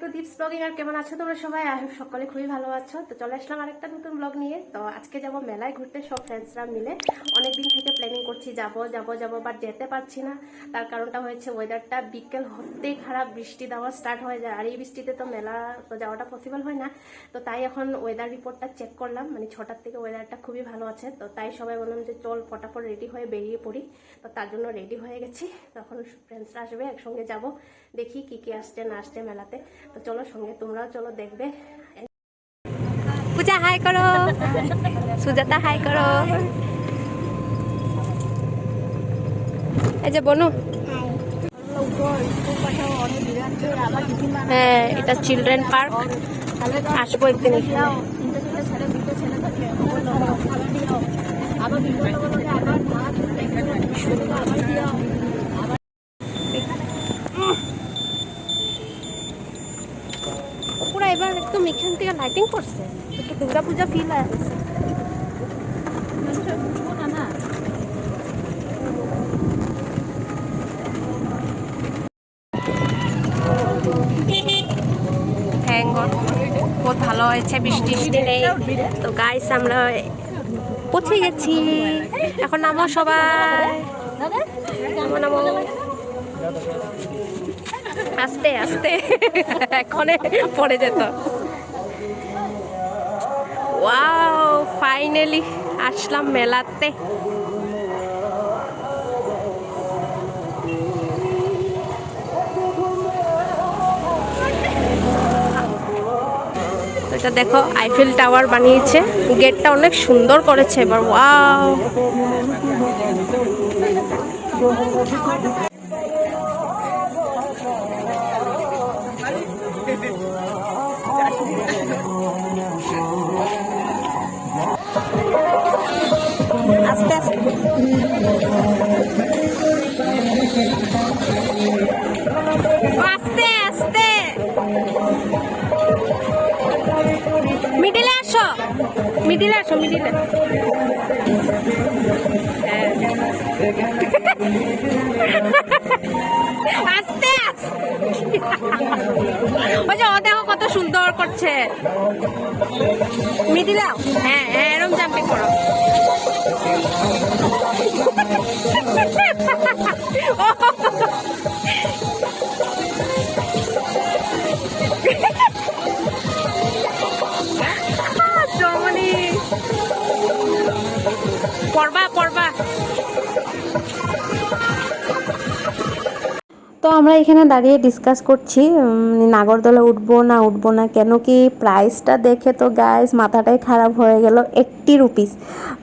Two দীপস blogging. আর কেমন আছো তোমরা সবাই? আই হোপ সকলে খুবই ভালো আছো। তো চলে আসলাম আরেকটা নতুন ব্লগ নিয়ে। তো আজকে যাব মেলায় ঘুরতে, সব ফ্রেন্ডসরা মিলে। অনেকদিন থেকে প্ল্যানিং করছি যাব বাট যেতে পারছি না। তার কারণটা হয়েছে ওয়েদারটা বিকেল হতেই খারাপ, বৃষ্টি দেওয়া স্টার্ট হয়ে যায়। আর এই বৃষ্টিতে তো মেলা তো যাওয়াটা পসিবল হয় না। তো তাই এখন ওয়েদার রিপোর্টটা চেক করলাম, মানে 6টার থেকে ওয়েদারটা খুবই ভালো আছে। তো তাই সবাই বললাম যে চল ফটাফট রেডি হয়ে বেরিয়ে পড়ি। তো তার জন্য রেডি হয়ে গেছি। তখন ফ্রেন্ডসরা আসবে, একসঙ্গে যাব, দেখি কি কি আসছে না আসছে মেলাতে। তো চলো সঙ্গে তোমরাও চলো, দেখবে। পূজা হাই করো, সুজাতা হাই করো। এই যে বনু, হ্যাঁ এটা চিলড্রেন পার্ক, আসবো একদিন। পুরা এবার একদম এখান থেকে লাইটিং করছে, একটু দুর্গা পূজা ফিল আছে। বহুত ভালো হয়েছে, বৃষ্টি নেই। তো গাইস আমরা পৌঁছে গেছি, এখন নামো সবাই, নামো নামো আস্তে আস্তে, এখনে পড়ে যেত। ওয়াও, ফাইনালি আসলাম মেলাতে। এটা দেখো আইফেল টাওয়ার বানিয়েছে, গেটটা অনেক সুন্দর করেছে এবার। ওয়াও, আস্তে আস্তে আস্তে, মিডিলে আসো, মিডিলে আসো, মিডিলে। আস্তে ওই যে ও দেখো কত সুন্দর করছে। মিডিলে আও, হ্যাঁ হ্যাঁ এরম জাম্পিং করো। পড়বা পড়বা। তো আমরা এখানে দাঁড়িয়ে ডিসকাস করছি নাগরদোলা উঠবো না, কেন কি প্রাইসটা দেখে তো গাইস মাথাটাই খারাপ হয়ে গেল। 80 রুপিস,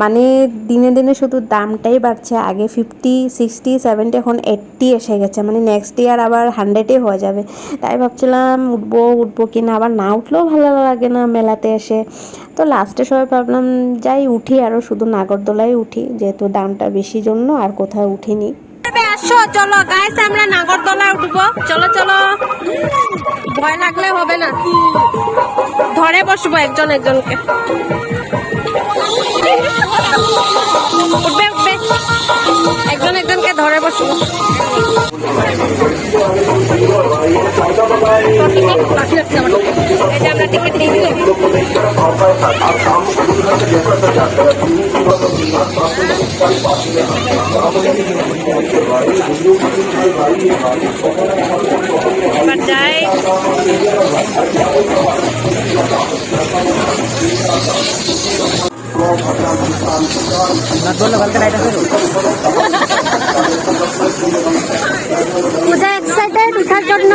মানে দিনে দিনে শুধু দামটাই বাড়ছে। আগে 50, 60, 70, এখন 80 এসে গেছে, মানে নেক্সট ইয়ার আবার 100-ই হয়ে যাবে। তাই ভাবছিলাম উঠবো কি না, আবার না উঠলেও ভালো লাগে না মেলাতে এসে। তো লাস্টে সবাই ভাবলাম যাই উঠি, আরও শুধু নাগরদোলায় উঠি, যেহেতু দামটা বেশি জন্য আর কোথাও উঠিনি। আসো চলো গাইস, আমরা নাগরদোলা উঠবো। চলো চলো, ভয় লাগলে হবে না, ধরে বসবো একজন একজনকে। উঠবে উঠবে, একজন একজনকে ধরে বসবো। এটা আমরা টিকিট নিয়ে এবার যাই। পূজা এক্সাইটেড উঠার জন্য।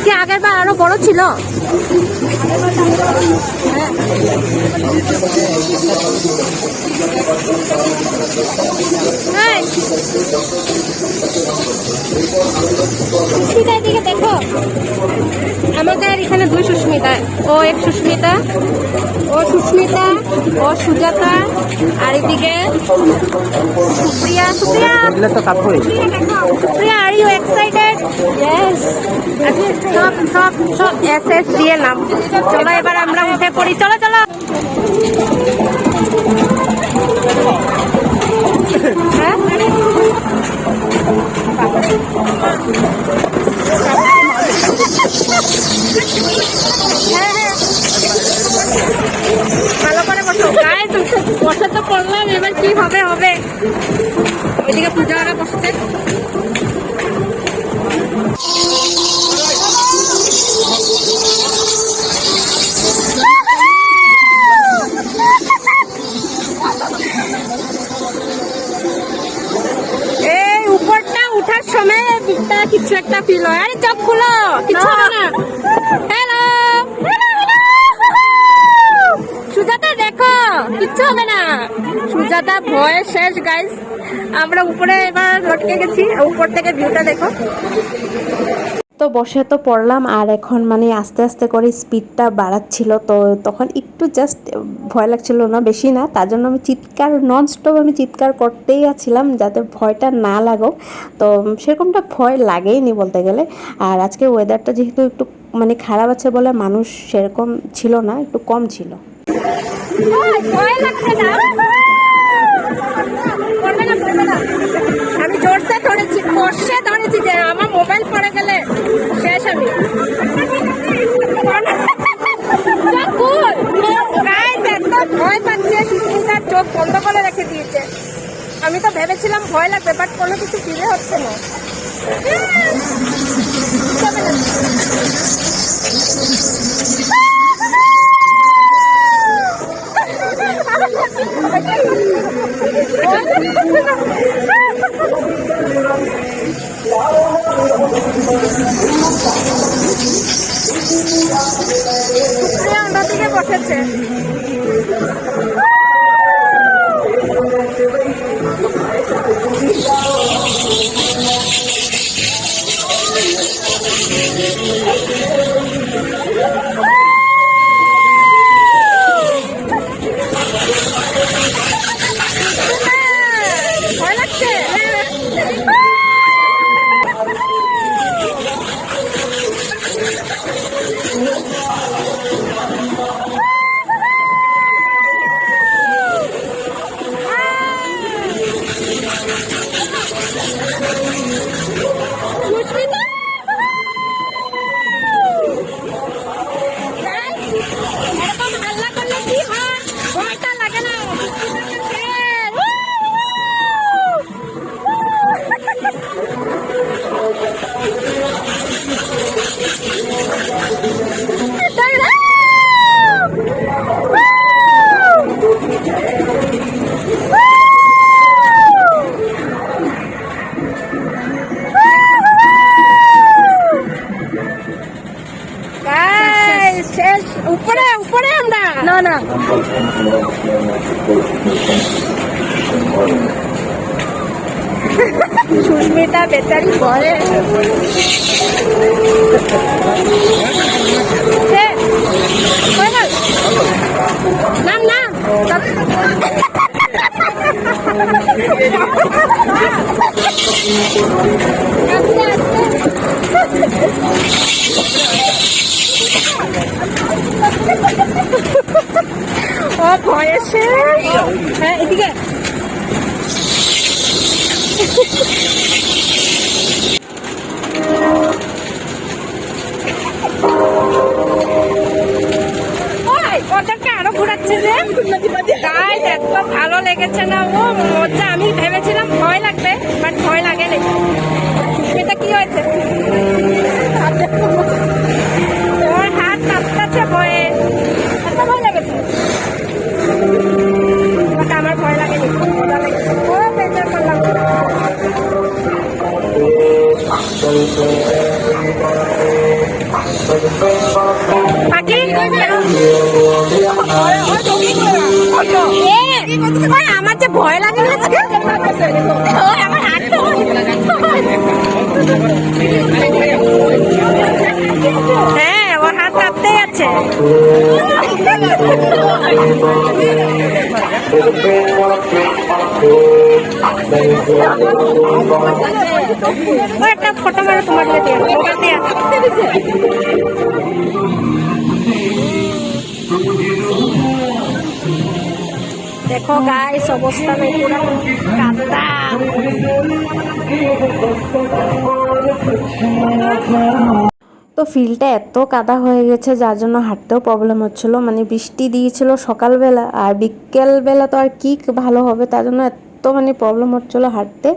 কি আগের বার আরো বড় ছিল? দিকে দেখো, আমাদের এখানে 2 সুস্মিতা, ও এক সুস্মিতা, ও সুস্মিতা, ও সুজাতা, আর এদিকে Supriya. Supriya, Supriya, are you excited? Yes. সব সব সব এস এস দিয়ে নাম। চলো এবার আমরা উঠে পড়ি, চলো চলো। হ্যাঁ ভালো করে বসো গায়ে, বসে তো পড়লাম, এবার কি হবে হবে। ওইদিকে পূজারা বসছে। এই উপরটা উঠার সময় দিকটা কিছু একটা ফিল হয়। আরে চোখ খুলো, কিছু হবে না। হ্যালো সুজাতা, দেখো কিচ্ছু হবে না। সুজাতা ভয় শেষ গাইস। আমরা উপরে এবার লটকে গেছি, উপর থেকে ভিউটা দেখো। তো বসে তো পড়লাম, আর এখন মানে আস্তে আস্তে করে স্পিডটা বাড়াচ্ছিল, তো তখন একটু জাস্ট ভয় লাগছিল না, বেশি না। তার জন্য আমি চিৎকার, ননস্টপ আমি চিৎকার করতেই আছিলাম যাতে ভয়টা না লাগো। তো সেরকমটা ভয় লাগেইনি বলতে গেলে। আর আজকে ওয়েদারটা যেহেতু একটু মানে খারাপ আছে বলে মানুষ সেরকম ছিল না, একটু কম ছিল। ভয় লাগছে না, করবে না, করবে না। আমি জোরসে ধরেছি, কষে ধরেছি যে আমার মোবাইল পড়ে গেলে শেষ। আমি ভয় পাচ্ছে, সুস্মিতার চোখ বন্ধ করে রেখে দিয়েছে। আমি তো ভেবেছিলাম ভয় লাগবে, বাট কোনো কিছু ফিরে হচ্ছে না। অন্যদিকে বসেছে। ভয় লাগছে। এরকম হাল্লা করলে কি হয়? ভয়টা লাগে না। শেষ, উপরে উপরে আমরা না না। সুস্মিতা বেচারি ভয়ে। নাম না আস্তে ও ভয়ে শেষ। হ্যাঁ এদিকে ওদেরকে আরো ঘোরাচ্ছে যে গাইস, এত ভালো লেগেছে না, ও মজা। আমি ভেবেছিলাম ভয় লাগবে, বাট ভয় লাগেনি। সুস্মিতা কি হয়েছে? ওর হাত কাঁপতাছে ভয়ে। এত ভয় লেগেছে, বাট আমার ভয় লাগেনি, মজা লেগেছে। ও বেজার করলাম। পাখি আমার যে ভয় লাগে না, আমার হাত হ্যাঁ, ওর হাত কাঁপতেই আছে। একটা ফটো মারা তোমার দেখো গাইস অবস্থা নেই পুরো কাদা। তো ফিল্ডটা এত কাদা হয়ে গেছে যার জন্য হাঁটতেও প্রবলেম হচ্ছিলো, মানে বৃষ্টি দিয়েছিল সকালবেলা আর বিকেলবেলা তো আর কি ভালো হবে, তার জন্য এত মানে প্রবলেম হচ্ছিলো হাঁটতে।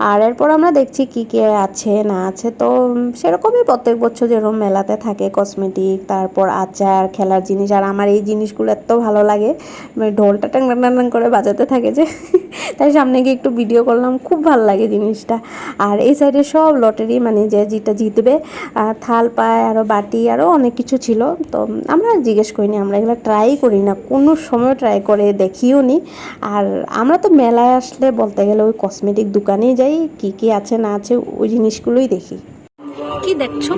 আর এরপর আমরা দেখছি কি কি আছে না আছে, তো সেরকমই প্রত্যেক বছর যেরকম মেলাতে থাকে কসমেটিক, তারপর আচার, খেলার জিনিস। আর আমার এই জিনিসগুলো এত ভালো লাগে, মানে ঢোলটা টাং টাং টাং করে বাজাতে থাকে যে তাই সামনে গিয়ে একটু ভিডিও করলাম, খুব ভালো লাগে জিনিসটা। আর এই সাইডে সব লটারি, মানে যে যেটা জিতবে থাল পায়, আরও বাটি, আরও অনেক কিছু ছিল। তো আমরা জিজ্ঞেস করিনি, আমরা এগুলো ট্রাই করি না, কোনো সময় ট্রাই করে দেখিও নি। আর আমরা তো মেলায় আসলে বলতে গেলে ওই কসমেটিক দোকানেই যাই, কি কি আছে না আছে ওই জিনিসগুলোই দেখি। কি দেখছো?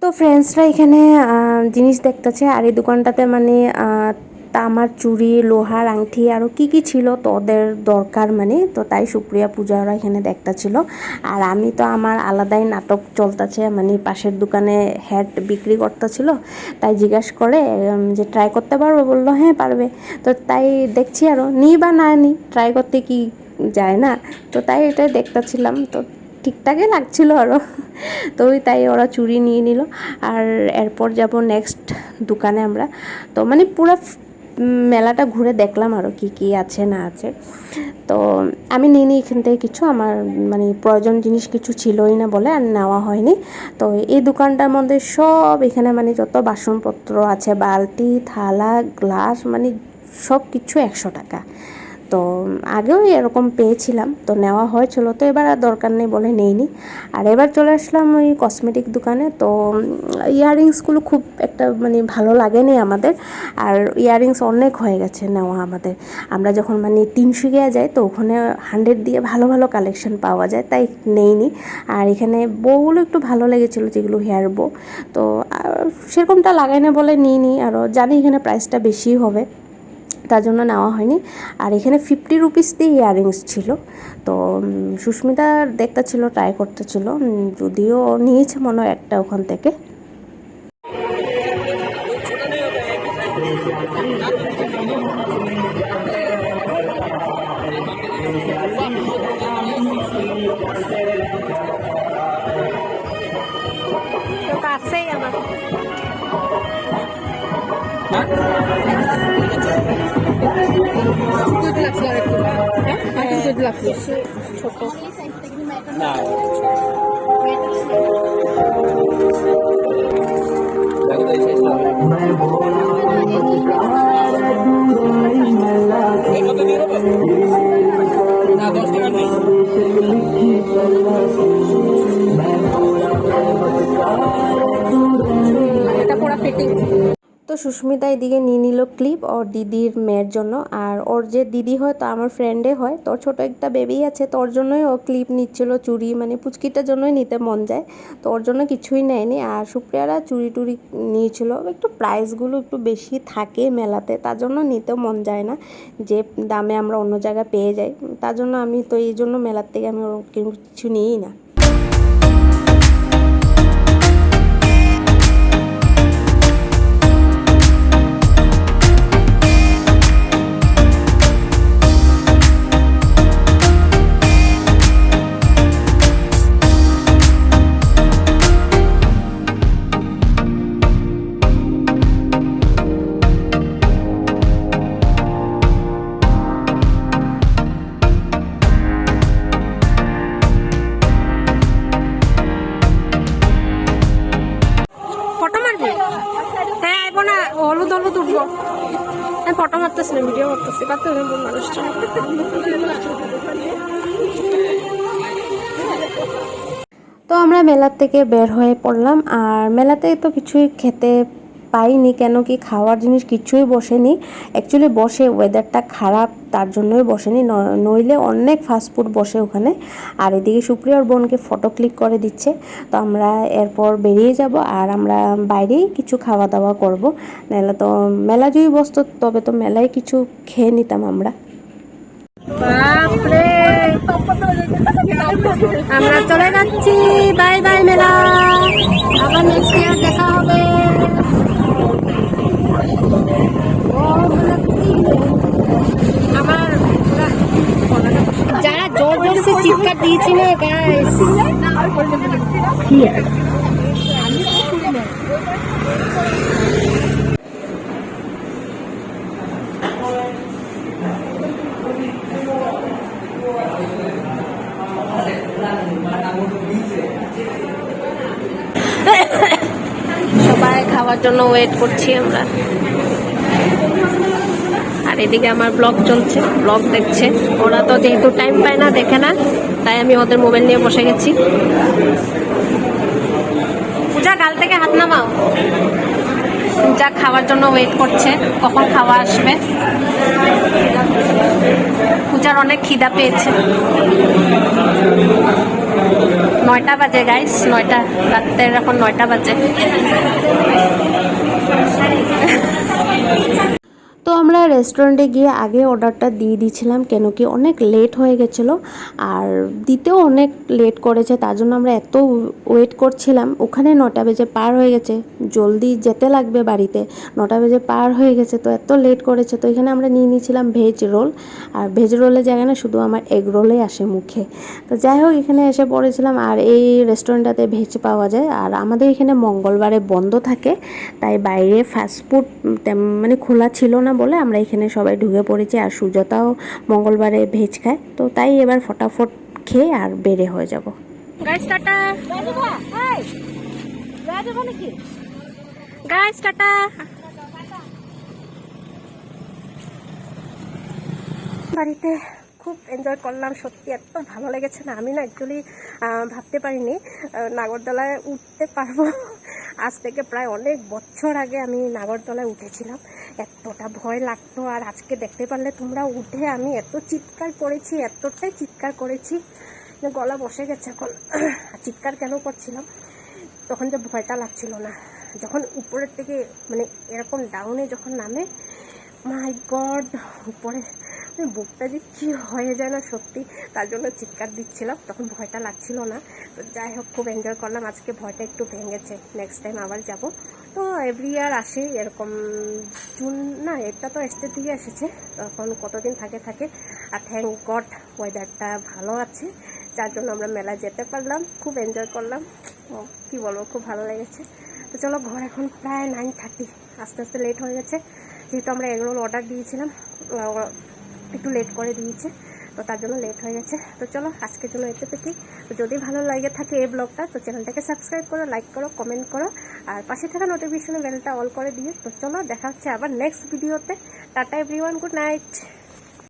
তো ফ্রেন্ডসরা এখানে জিনিস দেখতেছে, আর এই দোকানটাতে মানে তামার চুড়ি, লোহার আংটি, আরও কি কি ছিল তো ওদের দরকার, মানে তো তাই সুপ্রিয়া পূজারা এখানে দেখতেছিল। আর আমি তো আমার আলাদাই নাটক চলতেছে, মানে পাশের দোকানে হ্যাট বিক্রি করতেছিল, তাই জিজ্ঞাসা করে যে ট্রাই করতে পারবো, বললো হ্যাঁ পারবে। তো তাই দেখছি আরও নিই বা না নিই, ট্রাই করতে কি যায় না, তো তাই এটাই দেখতেছিলাম। তো ঠিকঠাকই লাগছিল আরও, তো ওই তাই ওরা চুড়ি নিয়ে নিল। আর এরপর যাব নেক্সট দোকানে আমরা। তো মানে পুরো মেলাটা ঘুরে দেখলাম আরও কি কি আছে না আছে। তো আমি নিই নি এখান থেকে কিছু, আমার মানে প্রয়োজন জিনিস কিছু ছিলই না বলে আর নেওয়া হয়নি। তো এই দোকানটার মধ্যে সব এখানে মানে যত বাসনপত্র আছে, বালতি, থালা, গ্লাস, মানে সব কিছু 100 টাকা। তো আগেও এরকম পেয়েছিলাম, তো নেওয়া হয়েছিল, তো এবার আর দরকার নেই বলে নেইনি। আর এবার চলে আসলাম ওই কসমেটিক দোকানে। তো ইয়াররিংসগুলো খুব একটা মানে ভালো লাগেনি আমাদের, আর ইয়াররিংস অনেক হয়ে গেছে নেওয়া আমাদের। আমরা যখন মানে 300 যাই তো ওখানে 100 দিয়ে ভালো ভালো কালেকশন পাওয়া যায়, তাই নেইনি। আর এখানে বউগুলো একটু ভালো লেগেছিলো, যেগুলো হেয়ার বউ, তো সেরকমটা লাগাই না বলে নিইনি। আরও জানি এখানে প্রাইসটা বেশি হবে, তার জন্য নেওয়া হয়নি। আর এখানে 50 রুপিস দিয়ে ইয়াররিংস ছিল। তো সুস্মিতা দেখতে ছিল, ট্রাই করতেছিল, যদিও নিয়েছে মনে হয় একটা ওখান থেকে। কাছেই আমার ছোট এটা পুরো ফিটিং। তো সুস্মিতা এদিকে নিয়ে নিল ক্লিপ ওর দিদির মেয়ের জন্য। আর ওর যে দিদি হয় তো আমার ফ্রেন্ডে হয়, তোর ছোট একটা বেবি আছে, তোর জন্যই ও ক্লিপ নিচ্ছিল, চুড়ি, মানে পুচকিটার জন্যই নিতে মন যায়, তো ওর জন্য কিছুই নেয়নি। আর সুপ্রিয়ারা চুড়ি টুড়ি নিয়েছিল, একটু প্রাইসগুলো একটু বেশি থাকে মেলাতে, তার জন্য নিতেও মন যায় না, যে দামে আমরা অন্য জায়গায় পেয়ে যাই, তার জন্য আমি তো এই জন্য মেলার থেকে আমি ওর কিছু নিই না। হলুদ হলুদ উঠবো, আমি ফটো মারতেছি না, ভিডিও করতেছি, কত মানুষটা। তো আমরা মেলার থেকে বের হয়ে পড়লাম, আর মেলাতে তো কিছুই খেতে পাইনি, কেন কি খাওয়ার জিনিস কিছুই বসেনি। অ্যাকচুয়ালি বসে, ওয়েদারটা খারাপ তার জন্যই বসেনি, নইলে অনেক ফাস্টফুড বসে ওখানে। আর এদিকে সুপ্রিয়ার বোনকে ফটো ক্লিক করে দিচ্ছে। তো আমরা এরপর বেরিয়ে যাব আর আমরা বাইরেই কিছু খাওয়া দাওয়া করব, নাহলে তো মেলা যদি বসতো তবে তো মেলায় কিছু খেয়ে নিতাম আমরা। বাপরে, আমরা চলে যাচ্ছি, বাই বাই মেলা, আবার নেক্সট ইয়ার দেখা হবে। আমার যারা জোর জোরসে চিৎকার দিয়েছি না গাইস, সবাই খাওয়ার জন্য ওয়েট করছি আমরা। আর এদিকে আমার ব্লগ চলছে, ব্লগ দেখছে ওরা। তো যেহেতু টাইম পায় না, দেখে না, তাই আমি ওদের মোবাইল নিয়ে বসে গেছি। পূজা গাল থেকে হাত নামাও। পূজা খাওয়ার জন্য ওয়েট করছে, কখন খাওয়া আসবে। পূজার অনেক খিদা পেয়েছে। 9টা বাজে গাইস, 9টা রাত্রের, এখন 9টা বাজে। তো আমরা রেস্টুরেন্টে গিয়ে আগে অর্ডারটা দিয়ে দিয়েছিলাম, কেন কি অনেক লেট হয়ে গেছিলো আর দিতেও অনেক লেট করেছে, তার জন্য আমরা এত ওয়েট করছিলাম। ওখানে 9টা বেজে পার হয়ে গেছে, জলদি যেতে লাগবে বাড়িতে, 9টা বেজে পার হয়ে গেছে, তো এত লেট করেছে। তো এখানে আমরা নিয়ে নিয়েছিলাম ভেজ রোল, আর ভেজ রোলের জায়গায় না শুধু আমার এগ রোলেই আসে মুখে। তো যাই হোক, এখানে এসে পড়েছিলাম। আর এই রেস্টুরেন্টটাতে ভেজ পাওয়া যায়, আর আমাদের এখানে মঙ্গলবারে বন্ধ থাকে, তাই বাইরে ফাস্টফুড মানে খোলা ছিল না বলে আমরা এখানে সবাই ঢুকে পড়েছি। আর সুজাতাও মঙ্গলবারে ভেজ খায়, তো তাই এবার ফটাফট খেয়ে আর বেড়ে হয়ে যাব। Guys tata, guys tata. বাড়িতে খুব এনজয় করলাম, সত্যি এত ভালো লেগেছে না। আমি না অ্যাকচুয়ালি ভাবতে পারিনি নাগরদোলায় উঠতে পারবো। আজ থেকে প্রায় অনেক বছর আগে আমি নাগরদোলায় উঠেছিলাম, এতটা ভয় লাগতো। আর আজকে দেখতে পারলে তোমরা, উঠে আমি এত চিৎকার করেছি, এতটাই চিৎকার করেছি যে গলা বসে গেছে এখন। চিৎকার কেন করছিলাম, তখন যে ভয়টা লাগছিল না, যখন উপরের থেকে মানে এরকম ডাউনে যখন নামে, মাই গড, উপরে বুকটা যে কী হয়ে যায় না সত্যি, তার জন্য চিৎকার দিচ্ছিলাম, তখন ভয়টা লাগছিল না। তো যাই হোক, খুব এনজয় করলাম। আজকে ভয়টা একটু ভেঙেছে, নেক্সট টাইম আবার যাব। তো এভরি ইয়ার আসে এরকম, জুন না, এটা তো এসতে থেকে এসেছে, তখন কতদিন থাকে। আর থ্যাংক গড ওয়েদারটা ভালো আছে, যার জন্য আমরা মেলায় যেতে পারলাম, খুব এনজয় করলাম। কি বলবো, খুব ভালো লেগেছে। তো চলো, ঘর এখন প্রায় 9:30, আস্তে আস্তে লেট হয়ে গেছে, যেহেতু আমরা এগরোল অর্ডার দিয়েছিলাম, একটু লেট করে দিয়েছে, তো তার জন্য লেট হয়ে গেছে। তো চলো, আজকের জন্য এতটুকুই। তো যদি ভালো লাগে থাকে এই ব্লগটা, তো চ্যানেলটাকে সাবস্ক্রাইব করো, লাইক করো, কমেন্ট করো, আর পাশে থাকা নোটিফিকেশন বেলটা অল করে দিও। তো চলো, দেখা হচ্ছে আবার নেক্সট ভিডিওতে। Tata everyone, good night.